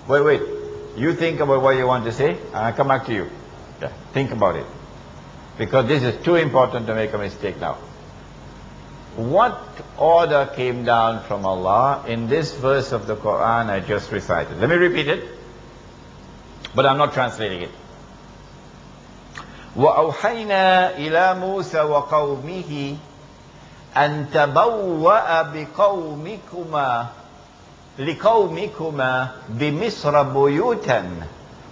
Wait. You think about what you want to say, and I'll come back to you. Yeah, think about it. Because this is too important to make a mistake now. What order came down from Allah in this verse of the Qur'an I just recited? Let me repeat it, but I'm not translating it. وَأَوْحَيْنَا إِلَى مُوسَى وَقَوْمِهِ أَن تَبَوَّأَ بِقَوْمِكُمَا لِقَوْمِكُمَا بِمِصْرَ بُيُوتًا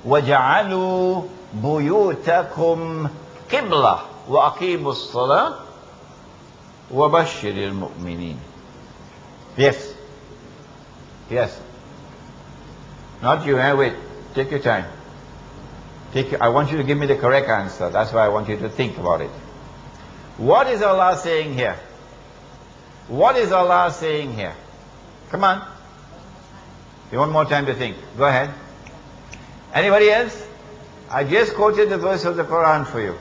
وَجَعَلُوا بُيُوتَكُمْ قِبْلَةً وَأَقِيمُوا الصَّلَاةَ وَبَشِّرِ الْمُؤْمِنِينَ. Yes. Not you, wait. Take your time. I want you to give me the correct answer. That's why I want you to think about it. What is Allah saying here? What is Allah saying here? Come on. You want more time to think? Go ahead. Anybody else? I just quoted the verse of the Quran for you.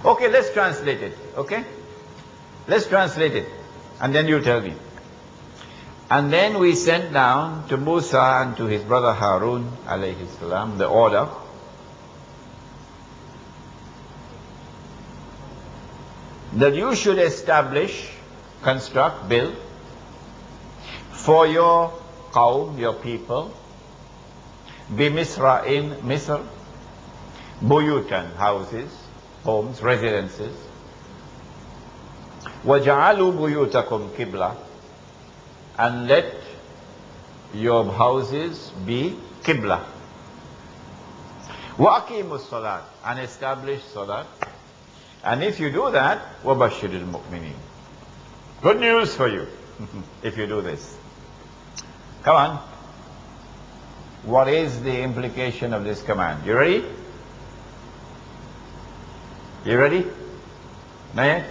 Okay, let's translate it. Okay? Let's translate it. And then you tell me. And then we sent down to Musa and to his brother Harun, alaihi salam, the order. That you should establish, construct, build for your qawm, your people, Misra in Misr, buyutan, houses, homes, residences. وَجَعَلُوا بُيُوتَكُمْ قِبْلَةً, and let your houses be qibla. وَأَقِيمُوا الصَّلَاةَ, and establish salat. And if you do that, وَبَشِّرِ الْمُؤْمِنِينَ. Good news for you if you do this. Come on. What is the implication of this command? You ready? You ready? Not yet?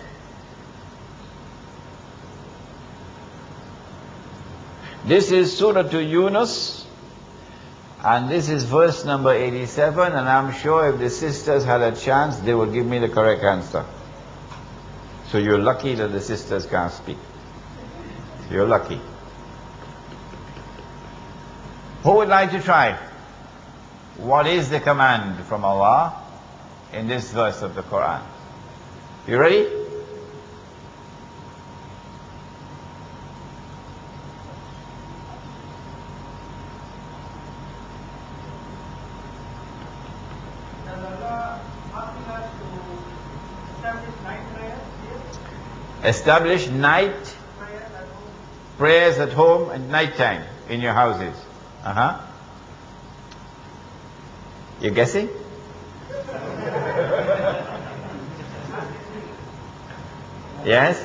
This is Surah to Yunus, and this is verse number 87, and I'm sure if the sisters had a chance, they would give me the correct answer. So you're lucky that the sisters can't speak. You're lucky. Who would like to try? What is the command from Allah in this verse of the Quran? You ready? Establish night prayers at home and night time in your houses. You guessing? Yes?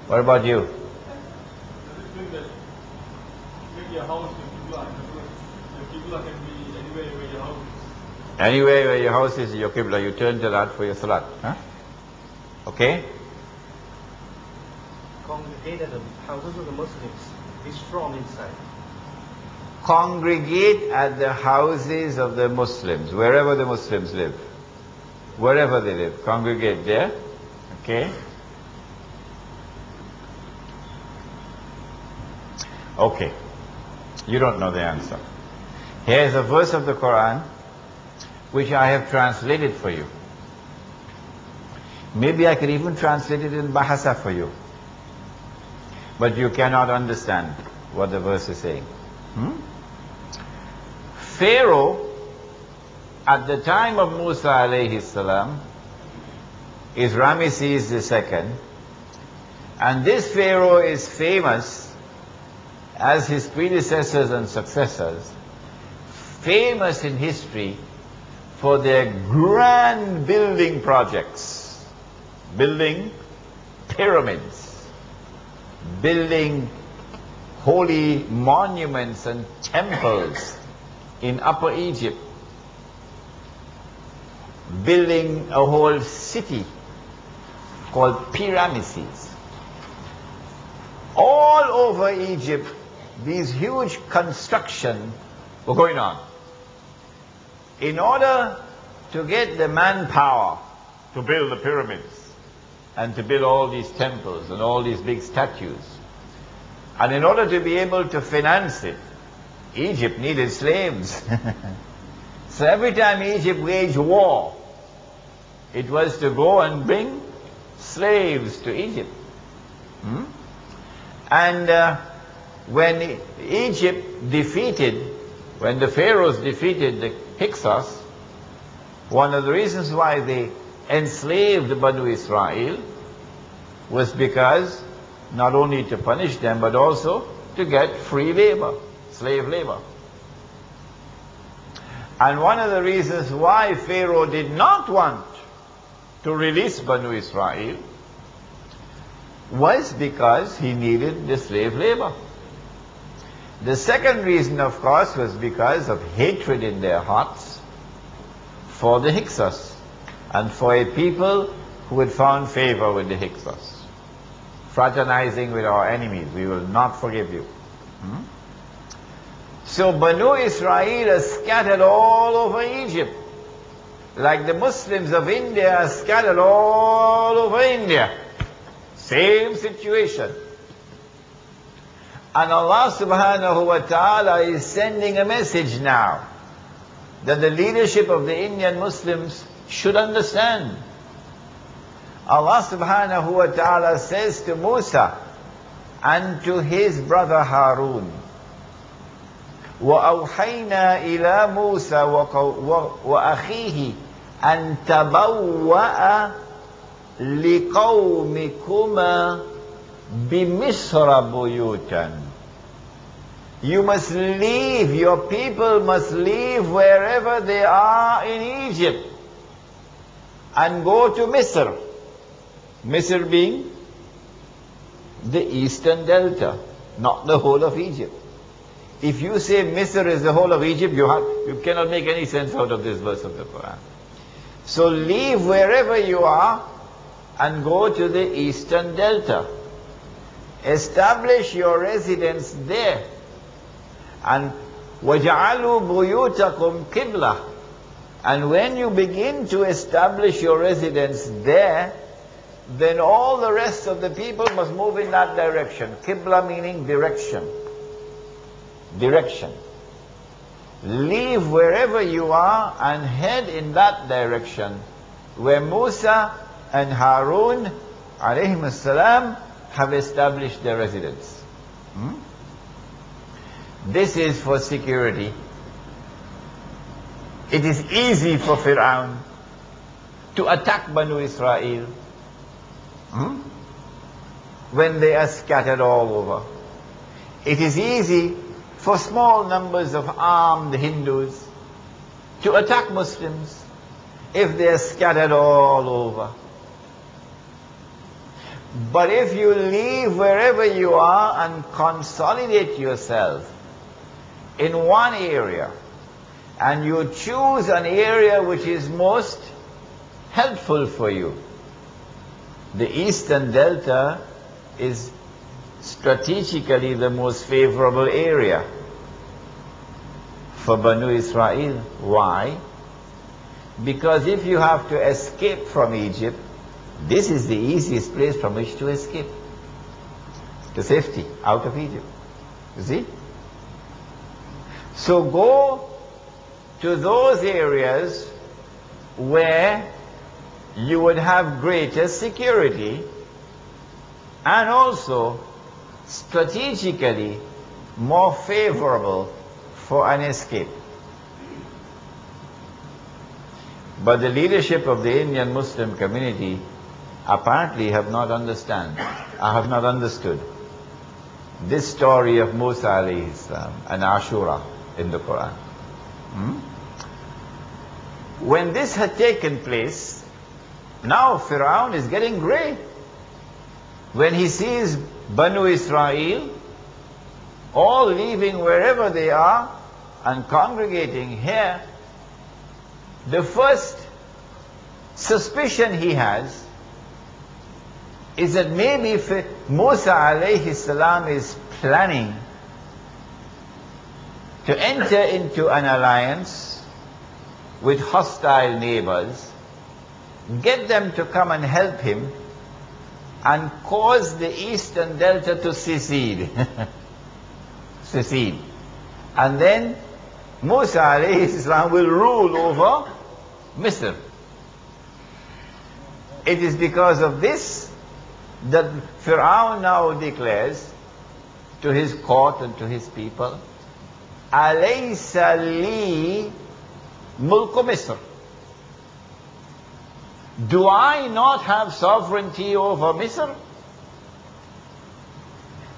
What about you? Anywhere where your house is your qibla, you turn to that for your salat. Okay? Congregate at the houses of the Muslims. Be strong inside. Congregate at the houses of the Muslims, wherever the Muslims live. Wherever they live, congregate there. Okay? Okay. You don't know the answer. Here's a verse of the Quran which I have translated for you. Maybe I could even translate it in Bahasa for you. But you cannot understand what the verse is saying. Pharaoh, at the time of Musa alaihi salam, is Ramesses II. And this Pharaoh is famous, as his predecessors and successors, famous in history for their grand building projects. Building pyramids, building holy monuments and temples in Upper Egypt, building a whole city called Ramesses. All over Egypt, these huge construction were going on. In order to get the manpower to build the pyramids and to build all these temples and all these big statues, And in order to be able to finance it, Egypt needed slaves. So every time Egypt waged war, it was to go and bring slaves to Egypt. And when Egypt defeated, when the pharaohs defeated the Hyksos, one of the reasons why they enslaved Banu Israel was because not only to punish them, but also to get free labor, slave labor. And one of the reasons why Pharaoh did not want to release Banu Israel was because he needed the slave labor. The second reason, of course, was because of hatred in their hearts for the Hyksos and for a people who had found favor with the Hyksos. Fraternizing with our enemies, we will not forgive you. So Banu Israel are scattered all over Egypt, like the Muslims of India are scattered all over India. Same situation. And Allah subhanahu wa ta'ala is sending a message now that the leadership of the Indian Muslims should understand. Allah subhanahu wa ta'ala says to Musa and to his brother Harun, وَأَوْحَيْنَا إِلَى مُوسَى وَأَخِيهِ أَن تَبَوَّأَ لِقَوْمِكُمَا بِمِصْرَ بُيُوتًا. You must leave, your people must leave wherever they are in Egypt and go to Misr. Misr being the eastern delta, not the whole of Egypt. If you say Misr is the whole of Egypt, you cannot make any sense out of this verse of the Quran. So leave wherever you are and go to the eastern delta. Establish your residence there. And وَجَعَلُوا بُيُوتَكُمْ قِبْلَةً. And when you begin to establish your residence there, then all the rest of the people must move in that direction. Qibla meaning direction. Direction. Leave wherever you are and head in that direction where Musa and Harun alaihi salam have established their residence. This is for security. It is easy for Pharaoh to attack Banu Israel when they are scattered all over. It is easy for small numbers of armed Hindus to attack Muslims if they are scattered all over. But if you leave wherever you are and consolidate yourself in one area, and you choose an area which is most helpful for you, the eastern delta is strategically the most favorable area for Banu Israel. Why? Because if you have to escape from Egypt, this is the easiest place from which to escape to safety, out of Egypt. You see? So go to those areas where you would have greater security and also strategically more favorable for an escape. But the leadership of the Indian Muslim community apparently have not understood this story of Musa alaihi salam and Ashurah in the Quran. When this had taken place, now Pharaoh is getting grey. When he sees Banu Israel all leaving wherever they are and congregating here, the first suspicion he has is that maybe Musa alaihi salam is planning to enter into an alliance with hostile neighbors, get them to come and help him, and cause the eastern delta to secede. Secede. And then Musa alayhi salam will rule over Misr. It is because of this that Pharaoh now declares to his court and to his people, alaihi mulku Misr. Do I not have sovereignty over Misr?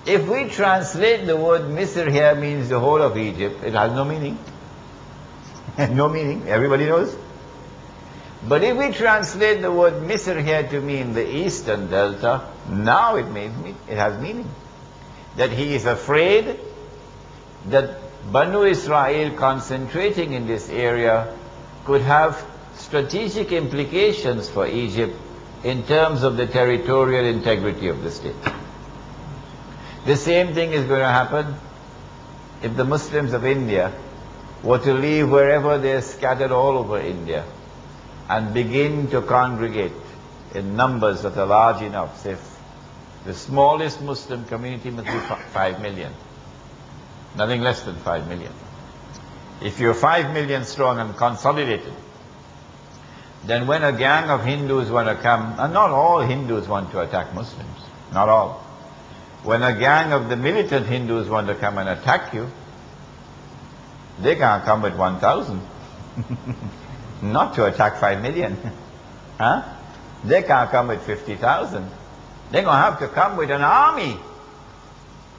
If we translate the word Misr here means the whole of Egypt, it has no meaning. No meaning, everybody knows. But if we translate the word Misr here to mean the eastern delta, now it has meaning. That he is afraid that Banu Israel concentrating in this area could have strategic implications for Egypt in terms of the territorial integrity of the state. The same thing is going to happen if the Muslims of India were to leave wherever they are scattered all over India and begin to congregate in numbers that are large enough. Say, the smallest Muslim community must be 5 million. Nothing less than 5 million. If you're 5 million strong and consolidated, then when a gang of Hindus want to come, and not all Hindus want to attack Muslims, not all. When a gang of the militant Hindus want to come and attack you, they can't come with 1,000. Not to attack 5 million. Huh? They can't come with 50,000. They're going to have to come with an army.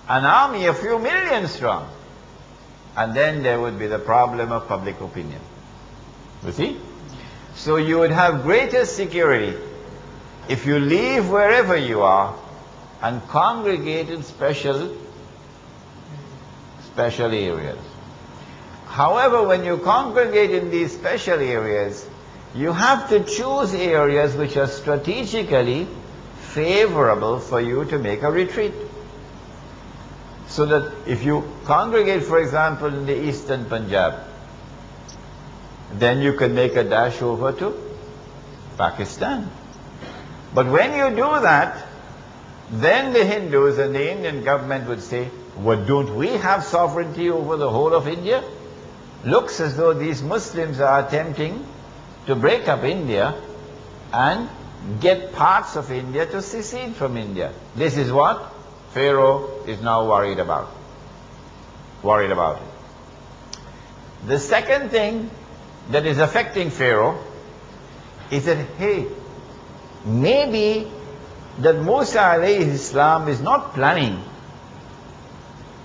An army a few million strong. And then there would be the problem of public opinion. You see? So you would have greater security if you leave wherever you are and congregate in special areas. However, when you congregate in these special areas, you have to choose areas which are strategically favorable for you to make a retreat. So that if you congregate, for example, in the eastern Punjab, then you can make a dash over to Pakistan. But when you do that, then the Hindus and the Indian government would say, well, don't we have sovereignty over the whole of India? Looks as though these Muslims are attempting to break up India and get parts of India to secede from India. This is what Pharaoh is now worried about. Worried about it. The second thing that is affecting Pharaoh is that, hey, maybe that Musa alayhi salam is not planning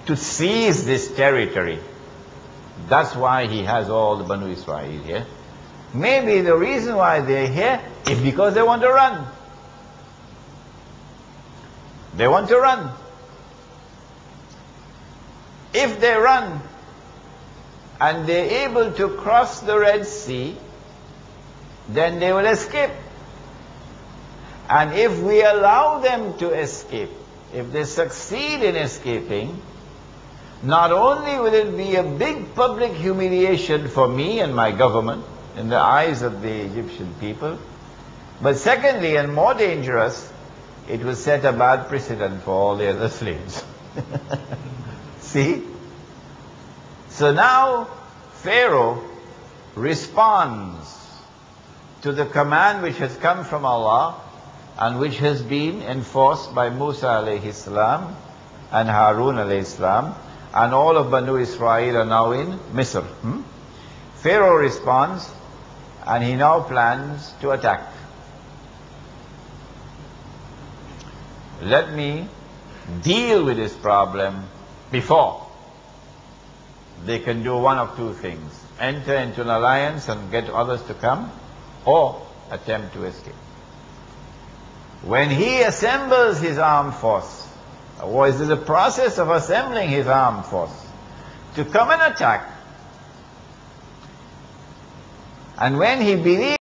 to seize this territory. That's why he has all the Banu Israel here. Maybe the reason why they're here is because they want to run. They want to run. If they run and they're able to cross the Red Sea, then they will escape. And if we allow them to escape, if they succeed in escaping, not only will it be a big public humiliation for me and my government in the eyes of the Egyptian people, but secondly, and more dangerous, it will set a bad precedent for all the other slaves. See? So now Pharaoh responds to the command which has come from Allah and which has been enforced by Musa alayhi salam and Harun alayhi salam, and all of Banu Israel are now in Misr. Pharaoh responds and he now plans to attack. Let me deal with this problem before they can do one of two things: enter into an alliance and get others to come, or attempt to escape. When he assembles his armed force, or is in the process of assembling his armed force to come and attack, and when he believes